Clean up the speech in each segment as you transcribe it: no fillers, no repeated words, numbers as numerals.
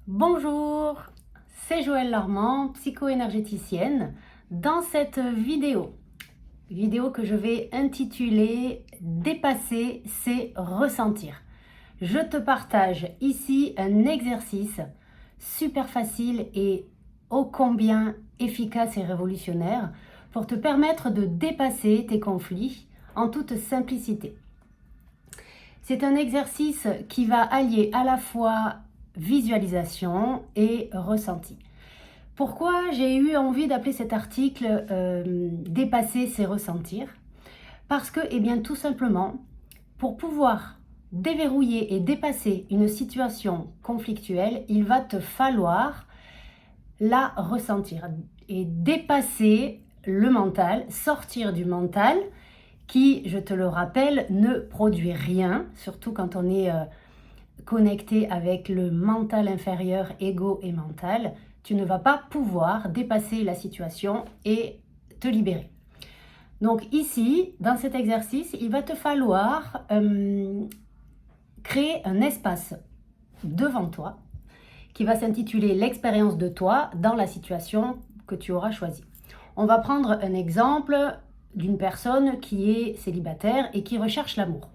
Bonjour, c'est Joëlle Larmand, psycho-énergéticienne. Dans cette vidéo que je vais intituler Dépasser, c'est ressentir. Je te partage ici un exercice super facile et ô combien efficace et révolutionnaire pour te permettre de dépasser tes conflits en toute simplicité. C'est un exercice qui va allier à la fois visualisation et ressenti. Pourquoi j'ai eu envie d'appeler cet article Dépasser, c'est ressentir? Parce que, eh bien, tout simplement, pour pouvoir déverrouiller et dépasser une situation conflictuelle, il va te falloir la ressentir et dépasser le mental, sortir du mental qui, je te le rappelle, ne produit rien, surtout quand on est connecté avec le mental inférieur, ego et mental. Tu ne vas pas pouvoir dépasser la situation et te libérer. Donc ici, dans cet exercice, il va te falloir créer un espace devant toi qui va s'intituler l'expérience de toi dans la situation que tu auras choisie. On va prendre un exemple d'une personne qui est célibataire et qui recherche l'amour.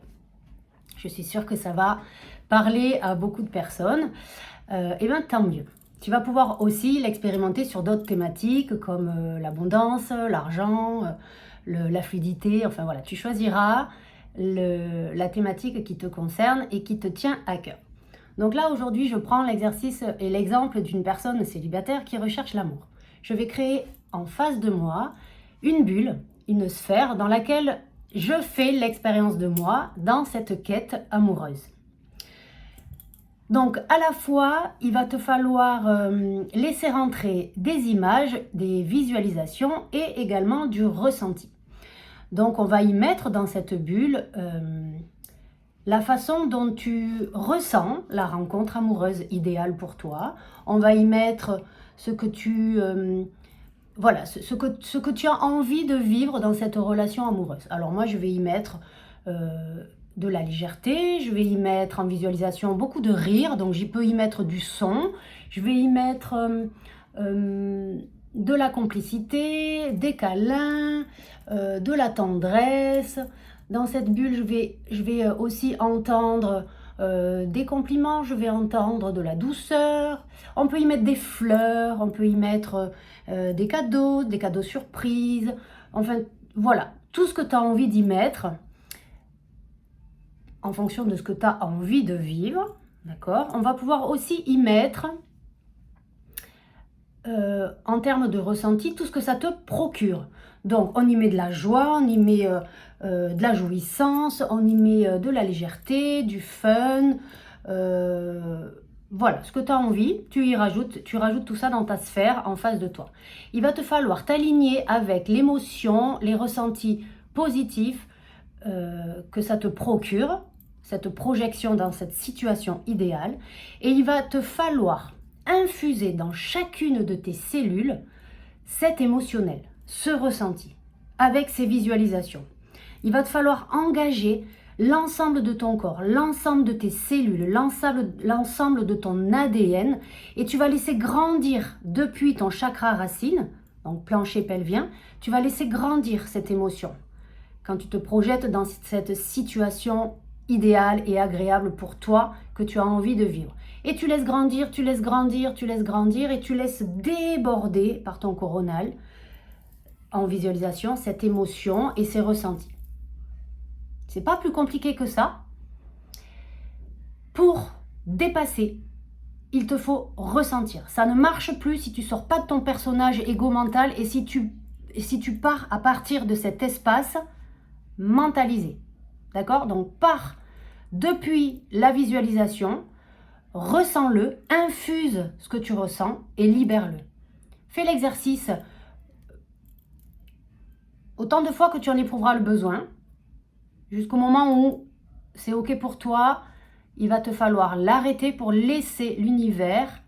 Je suis sûre que ça va parler à beaucoup de personnes. Et bien tant mieux. Tu vas pouvoir aussi l'expérimenter sur d'autres thématiques comme l'abondance, l'argent, la fluidité. Enfin voilà, tu choisiras la thématique qui te concerne et qui te tient à cœur. Donc là, aujourd'hui, je prends l'exercice et l'exemple d'une personne célibataire qui recherche l'amour. Je vais créer en face de moi une bulle, une sphère dans laquelle je fais l'expérience de moi dans cette quête amoureuse. Donc à la fois, il va te falloir laisser rentrer des images, des visualisations et également du ressenti. Donc on va y mettre dans cette bulle la façon dont tu ressens la rencontre amoureuse idéale pour toi. On va y mettre ce que tu ce que tu as envie de vivre dans cette relation amoureuse. Alors moi, je vais y mettre de la légèreté, je vais y mettre en visualisation beaucoup de rire, donc j'y peux y mettre du son, je vais y mettre de la complicité, des câlins, de la tendresse. Dans cette bulle, je vais aussi entendre des compliments, je vais entendre de la douceur. On peut y mettre des fleurs, on peut y mettre des cadeaux surprises. Enfin, voilà, tout ce que tu as envie d'y mettre en fonction de ce que tu as envie de vivre. D'accord? On va pouvoir aussi y mettre, en termes de ressenti, tout ce que ça te procure. Donc, on y met de la joie, on y met de la jouissance, on y met de la légèreté, du fun. Voilà, ce que tu as envie, tu rajoutes tout ça dans ta sphère en face de toi. Il va te falloir t'aligner avec l'émotion, les ressentis positifs que ça te procure, cette projection dans cette situation idéale. Et il va te falloir infuser dans chacune de tes cellules cet émotionnel, ce ressenti, avec ces visualisations. Il va te falloir engager l'ensemble de ton corps, l'ensemble de tes cellules, l'ensemble de ton ADN, et tu vas laisser grandir depuis ton chakra racine, donc plancher pelvien, tu vas laisser grandir cette émotion. Quand tu te projettes dans cette situation idéale et agréable pour toi que tu as envie de vivre. Et tu laisses grandir, tu laisses grandir, tu laisses grandir et tu laisses déborder par ton coronal en visualisation cette émotion et ces ressentis. C'est pas plus compliqué que ça. Pour dépasser, il te faut ressentir. Ça ne marche plus si tu sors pas de ton personnage égo-mental et si tu pars à partir de cet espace mentalisé. D'accord? Donc pars depuis la visualisation, ressens-le, infuse ce que tu ressens et libère-le. Fais l'exercice autant de fois que tu en éprouveras le besoin, jusqu'au moment où c'est OK pour toi. Il va te falloir l'arrêter pour laisser l'univers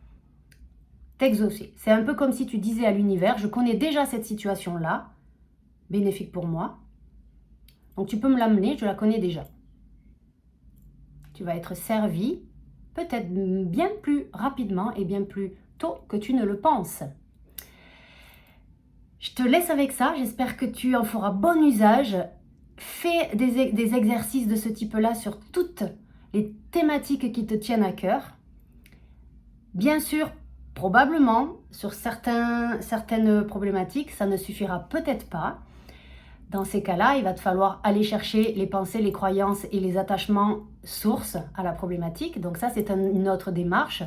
t'exaucer. C'est un peu comme si tu disais à l'univers, je connais déjà cette situation-là, bénéfique pour moi, donc tu peux me l'amener, je la connais déjà. Tu vas être servi peut-être bien plus rapidement et bien plus tôt que tu ne le penses. Je te laisse avec ça, j'espère que tu en feras bon usage. Fais des exercices de ce type-là sur toutes les thématiques qui te tiennent à cœur. Bien sûr, probablement, sur certaines problématiques, ça ne suffira peut-être pas. Dans ces cas-là, il va te falloir aller chercher les pensées, les croyances et les attachements sources à la problématique. Donc ça, c'est une autre démarche.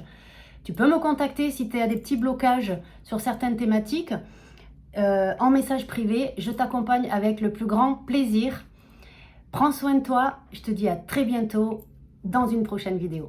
Tu peux me contacter si tu as des petits blocages sur certaines thématiques. En message privé, je t'accompagne avec le plus grand plaisir. Prends soin de toi, je te dis à très bientôt dans une prochaine vidéo.